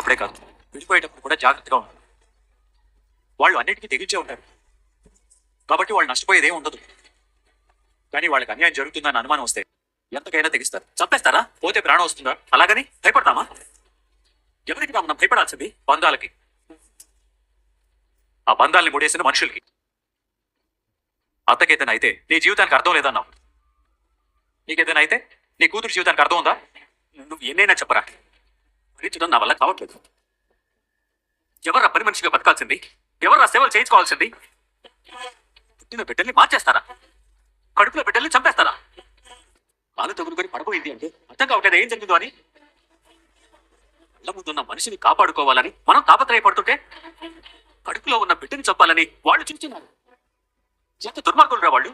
విడిపోయేటప్పుడే కాదు, విడిపోయేటప్పుడు కూడా జాగ్రత్తగా ఉంటారు. వాళ్ళు అన్నిటికీ తెగించే ఉంటారు కాబట్టి వాళ్ళు నష్టపోయేదే ఉండదు. కానీ వాళ్ళకి అన్యాయం జరుగుతుందని అనుమానం వస్తే ఎంతకైనా తెగిస్తారు. చంపేస్తారా? పోతే ప్రాణం వస్తుందా? అలాగని భయపడతామా? ఎవరికి మనం భయపడాల్సింది? బంధాలకి. ఆ బంధాలని ముడేసిన మనుషులకి. అత్తకేదైనా అయితే నీ జీవితానికి అర్థం లేదన్నావు. నీకేదైనా అయితే నీ కూతురు జీవితానికి అర్థం ఉందా? నువ్వు ఎన్నైనా చెప్పరా, భరించడం నా వల్ల కావట్లేదు. ఎవర్రా పని మనిషిగా బతకాల్సింది? ఎవర్రా సేవలు చేయించుకోవాల్సింది? పుట్టిన బిడ్డల్ని మార్చేస్తారా? కడుపులో బిడ్డల్ని చంపేస్తారా? కాలు తగులుకొని పడబోయింది అంటే అర్థం కావట్లేదు ఏం జరిగిందో అని. ఇళ్ల ముందున్న మనిషిని కాపాడుకోవాలని మనం తాపత్రయపడుతుంటే కడుపులో ఉన్న బిడ్డని చంపాలని వాళ్ళు చూస్తున్నారు. ఎంత దుర్మార్గులు రా వాళ్ళు.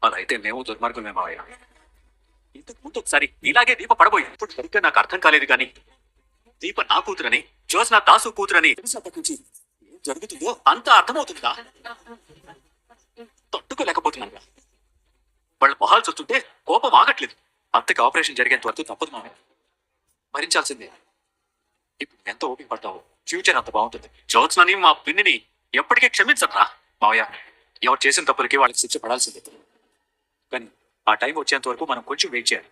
అలా అయితే మేము దుర్మార్గులమే మావయ్య. ఇంతకు ముందు ఒకసారి ఇలాగే దీప పడబోయింది. ఇప్పుడు సరిగ్గా నాకు అర్థం కాలేదు కానీ దీప నా కూతురని, జ్యోత్స్న దాసు కూతురని తెలిసినప్పటి నుంచి ఏం జరుగుతుందో అంతా అర్థమవుతుందా? తట్టుకోలేకపోతున్నాను. వాళ్ళ మొహాలు చూస్తుంటే కోపం ఆగట్లేదు. అత్తకి ఆపరేషన్ జరిగేంత వరకు తప్పదు మామయ్య, భరించాల్సిందే. ఇప్పుడు ఎంత ఓపిక పడతావో ఫ్యూచర్ అంత బాగుంటుంది. జ్యోత్స్నని మా పిన్నిని ఎప్పటికీ క్షమించట్రా మావయ్య. ఎవరు చేసిన తప్పులకి వాళ్ళకి శిక్ష పడాల్సిందే. కానీ ఆ టైం వచ్చేంత వరకు మనం కొంచెం వెయిట్ చేయాలి.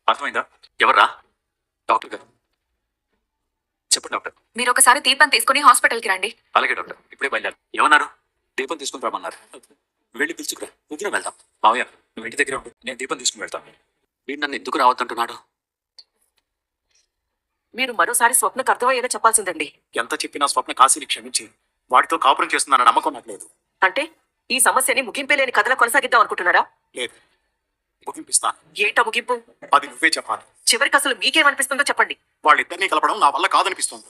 అర్థమైందా? ఎవర్రా? డాక్టర్ గారు. చెప్పండి డాక్టర్. మీరు ఒకసారి దీపం తీసుకుని హాస్పిటల్కి రండి. అలాగే డాక్టర్, ఇప్పుడే బయలుదేరు. ఏమన్నారు? దీపం తీసుకుని రామన్నారు. వెళ్ళి పిలుచుకురా, ముగ్గురం వెళ్దాం. మావయ్య నువ్వు ఇంటి దగ్గర ఉండు, నేను దీపం తీసుకుని వెళ్తాను. వీడు నన్ను ఎందుకు రావద్దంటున్నాడు? మీరు మరోసారి స్వప్నకు అర్థమయ్యేలా చెప్పాల్సిందండి. ఎంత చెప్పినా స్వప్న కాశీని క్షమించి వాడితో కాపురం చేస్తుందన్న నమ్మకం నాకు లేదు. అంటే ఈ సమస్యని ముగింపే లేని కథలా కొనసాగిద్దాం అనుకుంటున్నారా? లేదు, ముగింపిస్తాను. ఏంటా ముగింపు? అది నువ్వే చెప్పాలి. చివరికి అసలు మీకేమనిపిస్తుందో చెప్పండి. వాళ్ళిద్దరినీ కలపడం నా వల్ల కాదనిపిస్తుంది.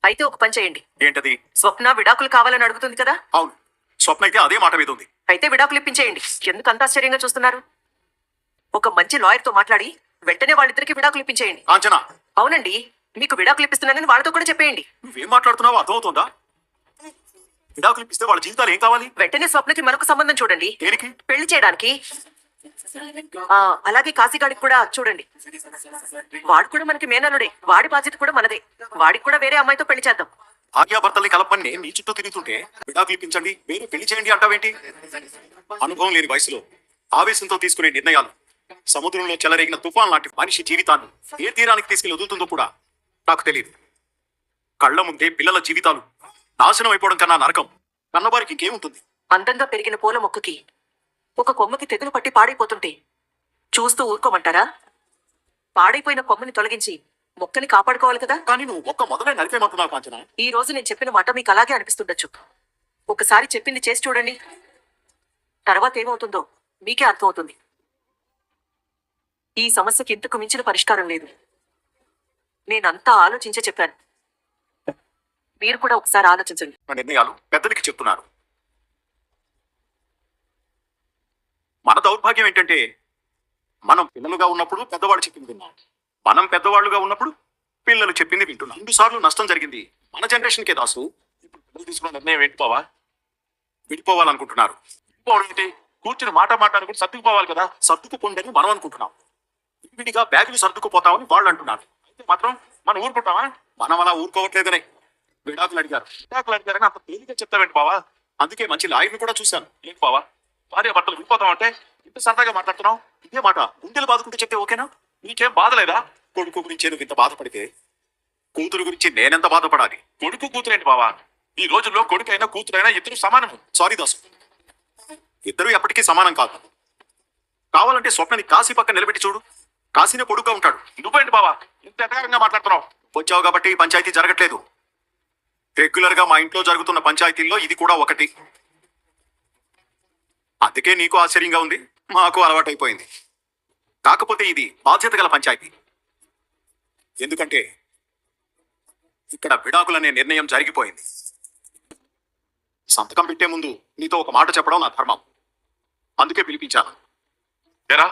అయితే ఒక పని చేయండి. ఏంటది? స్వప్న విడాకులు కావాలని అడుగుతుంది కదా? అవును, స్వప్న అయితే అదే మాట మీద ఉంది. అయితే విడాకులు ఇప్పించేయండి. ఎందుకు అంత ఆశ్చర్యంగా చూస్తున్నారు? ఒక మంచి లాయర్ తో మాట్లాడి వెంటనే వాళ్ళిద్దరికి విడాకులు ఇప్పించేయండి. కాంచనా. అవునండి, మీకు విడాకులు ఇప్పిస్తున్నానని వాళ్ళతో కూడా చెప్పేయండి. నువ్వేం మాట్లాడుతున్నావో అర్థమవుతుందా? విడాకులు ఇప్పిస్తే వాళ్ళ జీవితాలు ఏం కావాలి? వెంటనే స్వప్నకి మరొక సంబంధం చూడండి. దేనికి? పెళ్లి చేయడానికి. అలాగే కాశీగాడికి కూడా చూడండి. వాడు కూడా మనకి మేనలుడే. వాడి బాధ్యత కూడా మనదే. వాడికి కూడా వేరే అమ్మాయితో పెళ్లి చేద్దాం. భార్యాభర్తల్ని కలపని నీ చుట్టూ తిరుగుతుంటే విడాకులు ఇప్పించండి, వేరే పెళ్లి చేయండి అంటావేంటి? అనుభవం లేని వయసులో ఆవేశంతో తీసుకునే నిర్ణయాలు సముద్రంలో చెలరేగిన తుఫాన్ లాంటి మనిషి జీవితాన్ని ఏ తీరానికి తీసుకెళ్లి వదులుతుందో కూడా నాకు తెలియదు. కళ్ల ముందే పిల్లల జీవితాలు నాశనం అయిపోవడం కన్నా నరకం కన్నవారికి ఇంకేముంటుంది? అందంగా పెరిగిన పూల మొక్కకి ఒక కొమ్మకి తెగులు పట్టి పాడైపోతుంటే చూస్తూ ఊరుకోమంటారా? పాడైపోయిన కొమ్మని తొలగించి మొక్కని కాపాడుకోవాలి కదా. కానీ నువ్వు ఒక్క మొదలై నరికేమంటున్నావు కాంచన. ఈ రోజు నేను చెప్పిన మాట మీకు అలాగే అనిపిస్తుండొచ్చు. ఒకసారి చెప్పింది చేసి చూడండి, తర్వాత ఏమవుతుందో మీకే అర్థమవుతుంది. ఈ సమస్యకి ఇంతకు మించిన పరిష్కారం లేదు. నేనంతా ఆలోచించే చెప్పాను. మీరు కూడా ఒకసారి ఆలోచించండి. నిర్ణయాలు పెద్దలకి చెప్తున్నారు. మన దౌర్భాగ్యం ఏంటంటే మనం పిల్లలుగా ఉన్నప్పుడు పెద్దవాళ్ళు చెప్పింది విన్నాం, మనం పెద్దవాళ్ళుగా ఉన్నప్పుడు పిల్లలు చెప్పింది వింటున్నాం. 2 సార్లు నష్టం జరిగింది మన జనరేషన్కే దాసు. ఇప్పుడు పిల్లలు తీసుకున్న నిర్ణయం ఏంటిపోవా? విడిపోవాలనుకుంటున్నారు. విడిపోవడం ఏంటి? కూర్చుని మాట మాట్లాడుకుని సర్దుకుపోవాలి కదా. సర్దుకుపోండి మనం అనుకుంటున్నాం. విడిగా బ్యాగులు సర్దుకుపోతామని వాళ్ళు అంటున్నారు. అయితే మాత్రం మనం ఊరుకుంటామా? మనం అలా ఊరుకోవట్లేదనే విడాకులు అడిగారు. విడాకులు అడిగారని అంత తేలిగ్గా చెప్తావేంటి బావా? అందుకే మంచి లాయర్ని కూడా చూశాను. ఏంటి బావా, భార్య భర్తలు విడిపోతామంటే ఇంత సరదాగా మాట్లాడుతున్నావు? ఇదే మాట గుండెలు బాదుకుంటూ చెప్తే ఓకేనా? నీకేం బాధ లేదా? కొడుకు గురించి నువ్వు ఇంత బాధపడితే కూతురు గురించి నేనెంత బాధపడాలి? కొడుకు కూతురేంటి బావా? ఈ రోజుల్లో కొడుకైనా కూతురైనా ఇద్దరు సమానం. సారీ దాసు, ఇద్దరు ఎప్పటికీ సమానం కాదు. కావాలంటే స్వప్నని కాశీ పక్కన నిలబెట్టి చూడు, కాశీనే కొడుకుగా ఉంటాడు. నువ్వేంటి బావా ఇంత ఎటకారంగా మాట్లాడుతున్నావు? వచ్చావు కాబట్టి పంచాయతీ జరగట్లేదు. రెగ్యులర్ గా మా ఇంట్లో జరుగుతున్న పంచాయతీల్లో ఇది కూడా ఒకటి. అందుకే నీకు ఆశ్చర్యంగా ఉంది, మాకు అలవాటైపోయింది. కాకపోతే ఇది బాధ్యత గల పంచాయతీ. ఎందుకంటే ఇక్కడ విడాకులనే నిర్ణయం జరిగిపోయింది. సంతకం పెట్టే ముందు నీతో ఒక మాట చెప్పడం నా ధర్మం. అందుకే పిలిపించాను. ఏరా,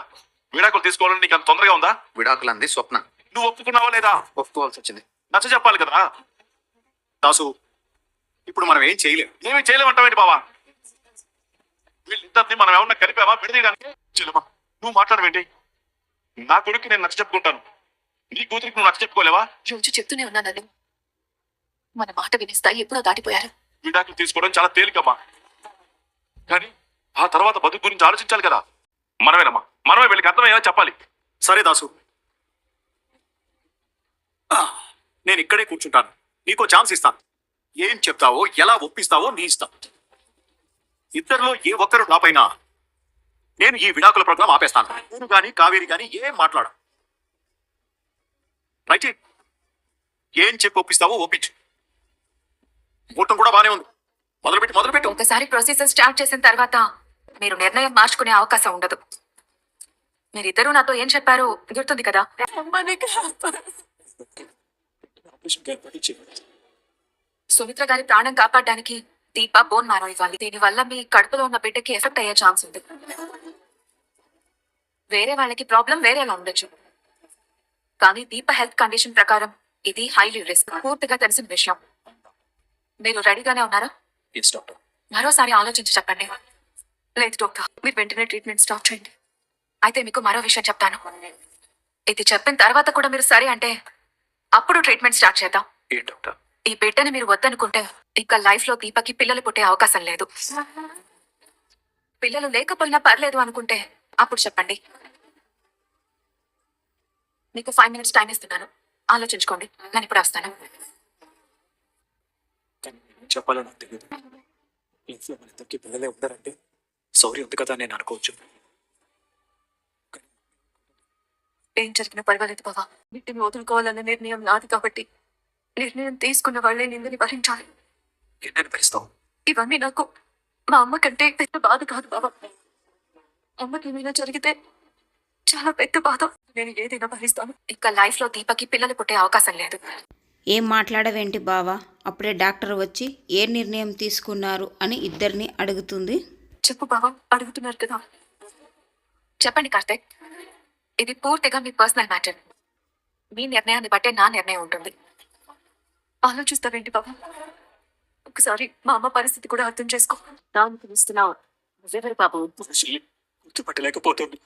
విడాకులు తీసుకోవాలని నీకు అంత తొందరగా ఉందా? విడాకులు అంది స్వప్న. నువ్వు ఒప్పుకున్నావా లేదా? ఒప్పుకోవాల్సి వచ్చింది. నచ్చ చెప్పాలి కదా దాసు. ఇప్పుడు మనం ఏం చేయలేం. ఏమీ చేయలేమంటావేంటి బావా? వీళ్ళిద్దరిని మనం ఏమన్నా కలిపావా విడదీయడానికి? చెల్లెమ్మా, నువ్వు మాట్లాడవేంటి? నా కొడుకు నేను నచ్చ చెప్పుకుంటాను. నీ కూతురికి నువ్వు నచ్చ చెప్పుకోలేవా? రోజు చెప్తూనే ఉన్నానని మన మాట వినిస్తాయి ఎప్పుడో దాటిపోయారు. విడాకులు తీసుకోవడం చాలా తేలికమ్మా, కానీ ఆ తర్వాత బతుకు గురించి ఆలోచించాలి కదా. మనమే వీళ్ళకి అర్థమయ్యేలా చెప్పాలి. సరే దాసు, నేను ఇక్కడే కూర్చుంటాను. నీకో ఛాన్స్ ఇస్తాను. ఏం చెప్తావో ఎలా ఒప్పిస్తావో నీ ఇష్టం. ఇద్దరిలో ఏ ఒక్కరు నాపైనా నేను ఈ విడాకుల ప్రోగ్రాం ఆపేస్తాను. నేను కానీ కావేరి కానీ ఏం మాట్లాడ. రైట్, ఏం చెప్పి ఒప్పిస్తావో ఒప్పించు. ముహూర్తం కూడా బానే ఉంది. మొదలుపెట్టు. ఒకసారి ప్రొసీజర్ స్టార్ట్ చేసిన తర్వాత మీరు నిర్ణయం మార్చుకునే అవకాశం ఉండదు. మీరిద్దరూ నాతో ఏం చెప్పారు గుర్తుంది కదా? సుమిత్ర గారి ప్రాణం కాపాడడానికి దీప బోన్ మ్యారో ఇవ్వాలి. దీనివల్ల మీ కడుపులో ఉన్న బిడ్డకి ఎఫెక్ట్ అయ్యే ఛాన్స్ ఉంది. వేరే వాళ్ళకి ప్రాబ్లం వేరేలా ఉండొచ్చు, కానీ దీప హెల్త్ కండిషన్ ప్రకారం ఇది హైలీ రిస్క్. పూర్తిగా తెలిసిన విషయం. మీరు రెడీగానే ఉన్నారా? డాక్టర్. మరోసారి ఆలోచించి చెప్పండి. లేదు డాక్టర్, మీరు వెంటనే ట్రీట్మెంట్ స్టార్ట్ చేయండి. అయితే మీకు మరో విషయం చెప్తాను. ఇది చెప్పిన తర్వాత కూడా మీరు సరే అంటే అప్పుడు ట్రీట్మెంట్ స్టార్ట్ చేద్దాం. ఏం డాక్టర్? ఈ బిడ్డని మీరు వద్దనుకుంటే ఇంకా లైఫ్ లో దీపకి పిల్లలు పుట్టే అవకాశం లేదు. పిల్లలు లేకపోయినా పర్లేదు అనుకుంటే అప్పుడు చెప్పండి. మీకు 5 minutes టైం ఇస్తున్నాను, ఆలోచించుకోండి. నేను ఇప్పుడు వస్తాను. చెప్పాలో నాకు తెలియదు. ఇంట్లో మన ఇద్దరికి పిల్లలే ఉంటారంటే సౌర్యం ఉంది కదా నేను అనుకోవచ్చు. ఏం జరిగినా పర్వాలేదు బావా. బిడ్డని వదులుకోవాలన్న నిర్ణయం నాది కాబట్టి నిర్ణయం తీసుకున్న వాళ్ళే నిందని భరించాలి. ఎన్నని భరిస్తావు? ఇవన్నీ నాకు మా అమ్మ కంటే పెద్ద బాధ కాదు బాబా. అమ్మకి ఏమైనా జరిగితే చాలా పెద్ద బాధ. నేను ఏదైనా భరిస్తాను. ఇంకా లైఫ్ లో దీపకి పిల్లలు పుట్టే అవకాశం లేదు. ఏం మాట్లాడవేంటి బావా? అప్పుడే డాక్టర్ వచ్చి ఏ నిర్ణయం తీసుకున్నారు అని ఇద్దరిని అడుగుతుంది. చెప్పు బాబా, అడుగుతున్నారు కదా. చెప్పండి కార్తీక్, ఇది పూర్తిగా మీ పర్సనల్ మ్యాటర్. మీ నిర్ణయాన్ని బట్టే నా నిర్ణయం ఉంటుంది. ఆలోచిస్తావేంటి బాబా? ఒకసారి మా అమ్మ పరిస్థితి కూడా అర్థం చేసుకో. దాన్ని పిలుస్తున్నావు. నువ్వెవరు బాబు? గుర్తుపట్టలేకపోతుంది.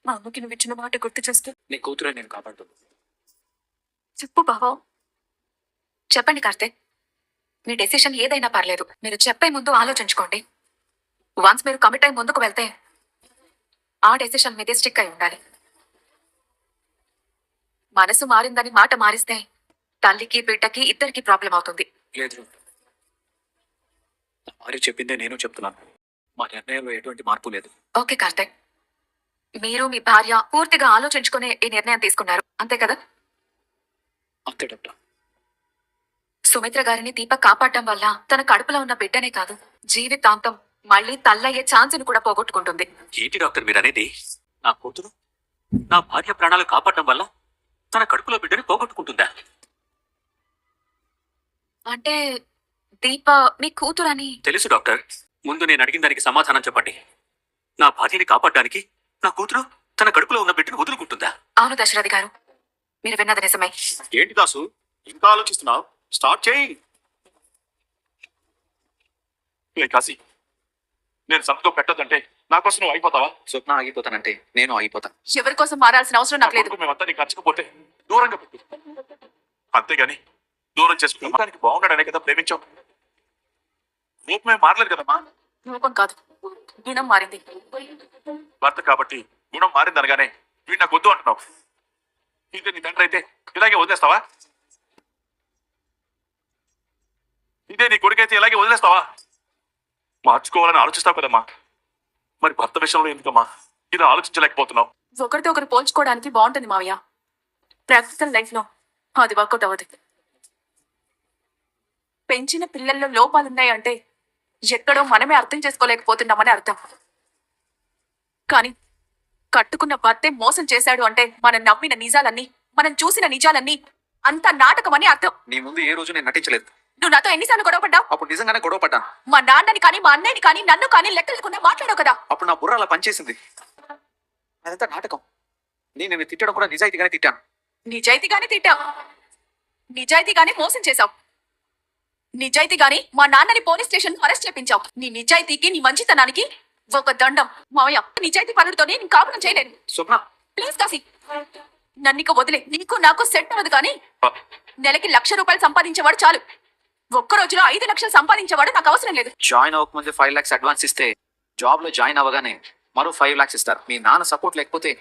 మా అమ్మకి నువ్వు ఇచ్చిన మాట గుర్తు చేస్తూ నీ కూతురే నేను కాపాడుతుంది. చెప్పు బాబా. చెప్పండి కార్తీక్, మీ డెసిషన్ ఏదైనా పర్లేదు. మీరు చెప్పే ముందు ఆలోచించుకోండి. వన్స్ మీరు కమిట్ అయి ముందుకు వెళ్తే ఆ డెసిషన్ మీదే స్టిక్ అయి ఉండాలి. మనసు మారిందని మాట మారిస్తే తల్లికి బిడ్డకి ఇద్దరికి ప్రాబ్లం అవుతుంది. లేదు, నా భార్య చెప్పిందే నేను చెప్తున్నాను. మా నిర్ణయంలో ఎటువంటి మార్పు లేదు. ఓకే కార్తీక్, మీరు మీ భార్య పూర్తిగా ఆలోచించుకునే ఈ నిర్ణయం తీసుకున్నారు, అంతే కదా? అంతే డాక్టర్. సుమిత్ర గారిని దీప కాపాడటం వల్ల తన కడుపులో ఉన్న బిడ్డనే కాదు, జీవితాంతం మళ్ళీ తల్లయ్యే ఛాన్స్ని కూడా పోగొట్టుకుంటుంది. ఏంటి డాక్టర్ మీరు అనేది? నా కూతురు నా భార్య ప్రాణాలు కాపాడటం వల్ల తన కడుపులో బిడ్డని పోగొట్టుకుంటుందా? అంటే దీప మీ కూతురని? తెలుసు డాక్టర్. ముందు నేను అడిగిన దానికి సమాధానం చెప్పండి. నా భార్యని కాపాడడానికి నా కూతురు తన కడుపులో ఉన్న బిడ్డను వదులుకుంటుందా? అవును దశరథి గారు, మీరు విన్నది నిజమే. ఏంటి దాసు, ఇంకా ఆలోచిస్తున్నావు? స్టార్ట్ చేయి. కాశీ, నేను సంతకం పెట్టొద్దంటే నా కోసం నువ్వు అయిపోతావా? స్వప్న ఆగిపోతానంటే నేను ఆగిపోతాను. ఎవరి కోసం మారాల్సిన అవసరం నాకు లేదు. మేమంతా నీకు నచ్చకపోతే దూరంగా పెట్టు, అంతేగాని దూరం చేసుకుని దానికి బాగున్నాడనే కదా ప్రేమించావు. రూపమే మారలేదు కదమ్మా. రూపం కాదు, గుణం మారింది. భర్త కాబట్టి గుణం మారింది అనగానే వీడు నాకు వద్దు అంటున్నావు. ఇదే నీ తండ్రి అయితే ఇలాగే వదిలేస్తావా? ఇదే నీ కొడుకైతే ఇలాగే వదిలేస్తావా? మార్చుకోవాలని ఆలోచిస్తావు కదమ్మా, మరి భర్త విషయంలో ఎందుకమ్మా ఇలా ఆలోచించలేకపోతున్నావు? ఒకరితో ఒకరు పోల్చుకోవడానికి బాగుంటుంది మావయ్య. ప్రాక్టికల్ లైఫ్ లో అది వర్కౌట్ అవ్వదు. పెంచిన పిల్లల్లో లోపాలున్నాయి అంటే ఎక్కడో మనమే అర్థం చేసుకోలేకపోతున్నామని అర్థం. కానీ కట్టుకున్న భర్తే మోసం చేశాడు అంటే మనం నమ్మిన నిజాలన్నీ, మనం చూసిన నిజాలన్నీ అంత నాటకమని అర్థం. నీ ముందు ఏ రోజు నేను నటించలేదు. నువ్వు నాతో ఎన్నిసార్లు గొడవపడ్డావు? అప్పుడు నిజంగానే గొడవ పడ్డాను. మా నాన్నని కానీ మా అన్నయ్యని కానీ నన్ను కానీ లెక్క లేకుండా మాట్లాడావు కదా. అప్పుడు నా బుర్ర అలా పనిచేసింది. అదంతా నాటకం. నేను నిన్ను తిట్టడం కూడా నిజాయితీగానే తిట్టాను. నిజాయితీగానే తిట్టావు, నిజాయితీగానే మోసం చేశావు, నిజాయితీగానే మా నాన్నని పోలీస్ స్టేషన్ అరెస్ట్ చేపించావు. నీ నిజాయితీకి నీ మంచితనానికి ఒక దండం మావయ్య. నిజాయితీ పనులతోనే నేను కాపురం చేయలేను. స్వప్న, ప్లీజ్ కాశీ, నన్నిక వదిలే. నీకు నాకు సెట్ అవ్వదు కానీ ఆ, నెలకి 1,00,000 సంపాదించేవాడు చాలు. ఒక్క రోజులో 5 లక్షలు సంపాదించేవాడు నాకు అవసరం లేదు. జాయిన్ అవ్వకముందే 5 lakhs అడ్వాన్స్ ఇస్తే జాబ్ లో జాయిన్ అవ్వగానే మరో 5 lakhs ఇస్తారు. మీ నాన్న సపోర్ట్ లేకపోతే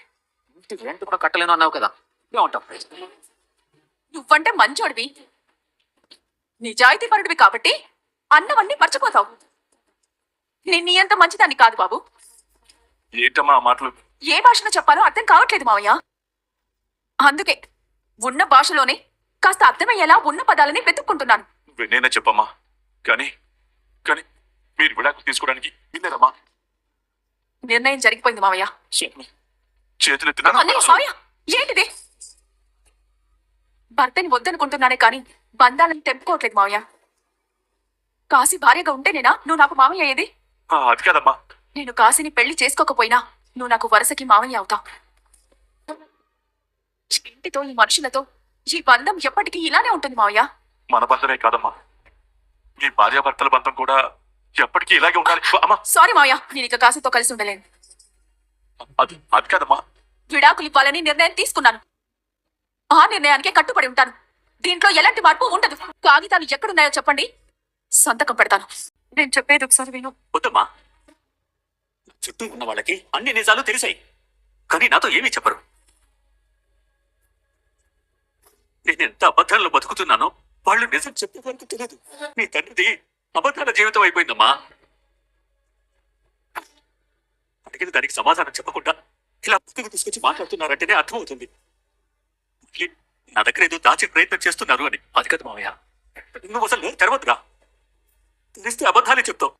ఇంటి రెంట్ కూడా కట్టలేను అన్నావు కదా, ఉంటాం. నువ్వంటే మంచోడివి, నిజాయితీ పరుడివి కాబట్టి అన్నవన్నీ మర్చిపోతావు. నేను నీ అంత మంచిదాన్ని కాదు బాబు. ఏంటమ్మా ఆ మాటలు? ఏ భాషలో చెప్పాలో అర్థం కావట్లేదు మావయ్య. అందుకే ఉన్న భాషలోనే కాస్త అర్థమయ్యేలా ఉన్న పదాలని వెతుక్కుంటున్నాను. నేనే చెప్పమ్మా. కానీ కానీ మీరు విడాకులు తీసుకోవడానికి విన్నారమ్మా? నిర్ణయం జరిగిపోయింది మావయ్య. చేతులు ఎత్తినారా? అన్నయ్య, మావయ్య, ఏంటిది? భర్తని వద్దనుకుంటున్నానే కానీ బంధాలను తెంపుకోవట్లేదు మావయ్య. కాశీ భార్యగా ఉంటేనేనా నువ్వు నాకు మావయ్య అయ్యేది? అది కాదమ్మా. నేను కాశీని పెళ్లి చేసుకోకపోయినా నువ్వు నాకు వరుసకి మావయ్య అవుతావు. ఇంటితో ఈ మనుషులతో ఈ బంధం ఎప్పటికీ ఇలానే ఉంటుంది మావయ్య. మన బంధమే కాదమ్మా, మీ భార్యాభర్తల బంధం కూడా ఎప్పటికీ ఇలాగే ఉండాలి. అమ్మా, సారీ మావయ్య, నేను ఇక కాశీతో కలిసి ఉండలేను. అది కాదమ్మా. విడాకులు ఇవ్వాలని నిర్ణయం తీసుకున్నాను. ఆ నిర్ణయానికే కట్టుబడి ఉంటాను. దీంట్లో ఎలాంటి మార్పు ఉండదు. కాగితాలు ఎక్కడున్నాయో చెప్పండి, సంతకం పెడతాను. నేను చెప్పేది ఒకసారి విను. వద్దమ్మా. చుట్టూ ఉన్న వాళ్ళకి అన్ని నిజాలు తెలిసాయి, కానీ నాతో ఏమీ చెప్పరు. నేనెంత అబద్ధాల్లో బతుకుతున్నానో వాళ్ళు నిజం చెప్పే వరకు తెలియదు. నీ తండ్రిది అబద్ధాల జీవితం అయిపోయిందమ్మా. అడిగిన దానికి సమాధానం చెప్పకుండా ఇలా పుస్తకం తీసుకొచ్చి మాట్లాడుతున్నారంటేనే అర్థమవుతుంది మళ్ళీ నా దగ్గర ఏదో దాచే ప్రయత్నం చేస్తున్నారు అని. అది కదా మావయ్య, నువ్వు అసలు తెరవద్దురా. తెలిస్తే అబద్ధాలే చెప్తావు,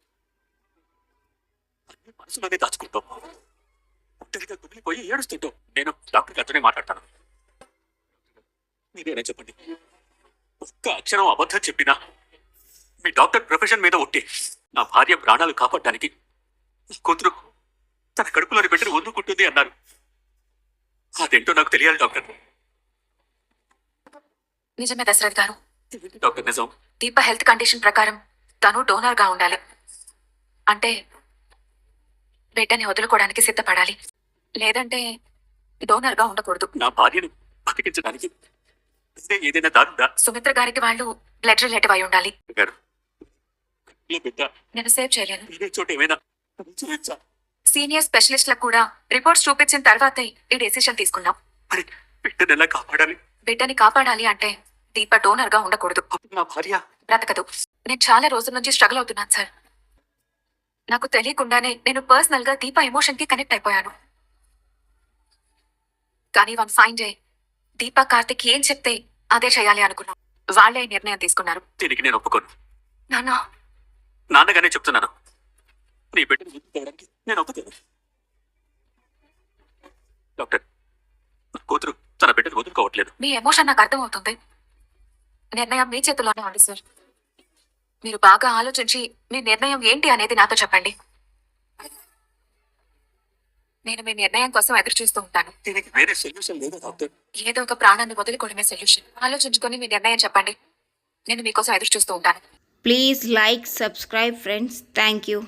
అన్ని మనసులోనే దాచుకుంటావు, ఒంటరిగా కుమిలిపోయి ఏడుస్తుంటావు. నేను డాక్టర్ గారితోనే మాట్లాడతాను. మీరేనా చెప్పండి, ఒక్క అక్షరం అబద్ధం చెప్పినా మీ డాక్టర్ ప్రొఫెషన్ మీద ఒట్టి నా భార్య ప్రాణాలు కాపాడడానికి నా కూతురు తన కడుపులోని బిడ్డను వదులుకుంటుంది అన్నారు. అదేంటో నాకు తెలియాలి డాక్టర్. నిజమే దశరథ్ గారు. ఏంటి డాక్టర్ నిజం? దీప హెల్త్ కండిషన్ ప్రకారం తను డోనర్ గా ఉండాలి. అంటే బిడ్డని వదులుకోవడానికి సిద్ధపడాలి, లేదంటే డోనర్ గా ఉండకూడదు. నా భార్యను బతికించడానికి వేరే ఏదైనా దారుందా? సుమిత్ర గారికి వాళ్ళు బ్లడ్ రిలేటివ్ అయి ఉండాలి. గారు, కడుపులో బిడ్డ నేను సేవ్ చేయలేను. వేరే చోట ఏమైనా చూపించా? సీనియర్ స్పెషలిస్ట్లకు కూడా రిపోర్ట్స్ చూపించిన తర్వాతే ఈ డెసిషన్ తీసుకున్నాం. మరి బిడ్డను ఎలా కాపాడాలి? బిడ్డని కాపాడాలి అంటే దీప డోనర్ గా ఉండకూడదు, అప్పుడు నా భార్య బ్రతకదు. నేను చాలా రోజుల నుంచి స్ట్రగుల్ అవుతున్నాను సార్. నాకు తెలియకుండానే నేను పర్సనల్ గా దీప ఎమోషన్ కి కనెక్ట్ అయిపోయాను. కానీ వన్ ఫైన్ డే దీప కార్తిక్ ఏం చెప్తే అదే చేయాలి అనుకున్నాం. వాళ్ళే ఈ నిర్ణయం తీసుకున్నారు. దీనికి నేను ఒప్పుకోను. నాన్న, నాన్నగానే చెప్తున్నాను, నీ బిడ్డను వదులుకోవడానికి నేను ఒప్పుకోను. డాక్టర్, నా కూతురు తన బిడ్డను వదులుకోవట్లేదు. మీ ఎమోషన్ నాకు అర్థమవుతుంది. నిర్ణయం మీ చేతిలోనే ఉంది సార్. మీరు బాగా ఆలోచించి మీ నిర్ణయం ఏంటి అనేది నాతో చెప్పండి. నేను మీ నిర్ణయం కోసం ఎదురు చూస్తూ ఉంటాను. దీనికి వేరే సొల్యూషన్ లేదా డాక్టర్? ఏదో ఒక ప్రాణాన్ని వదులుకోవడమే సొల్యూషన్. ఆలోచించుకొని మీ నిర్ణయం చెప్పండి. నేను మీకోసం ఎదురు చూస్తూ ఉంటాను. Please like subscribe friends. Thank you.